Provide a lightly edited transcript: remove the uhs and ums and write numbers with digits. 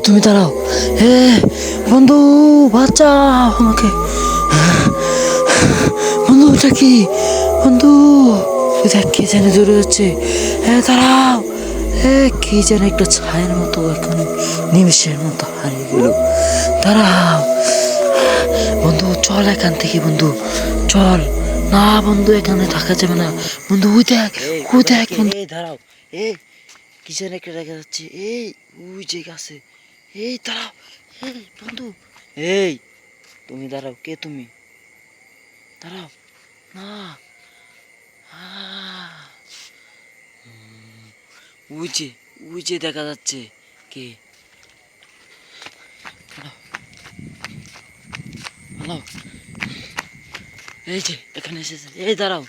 তুমি দাঁড়াও। এ বন্ধু, বাঁচাও আমাকে। বন্ধু, ওটা কি? বন্ধু, ওই দেখ কে যেন দৌড়ে যাচ্ছে। দাঁড়াও। কি যেন একটা ছায়ের মতো এখন নিমিষের মতো হারিয়ে গেল। দাঁড়াও বন্ধু, চল এখান থেকে বন্ধু, চল। না বন্ধু, এখানে থাকা যাবে না বন্ধু। ওই দেখ, ওই দেখ বন্ধু। দাঁড়াও, কি যেন একটা দেখা যাচ্ছে। ওই যে গাছে। দাঁড়াও। বন্ধু, তুমি দাঁড়াও। কে তুমি? দাঁড়াও না। ওই যে, ওই যে দেখা যাচ্ছে। কে? হ্যালো, এই যে এখানে এসেছে। দাঁড়াও।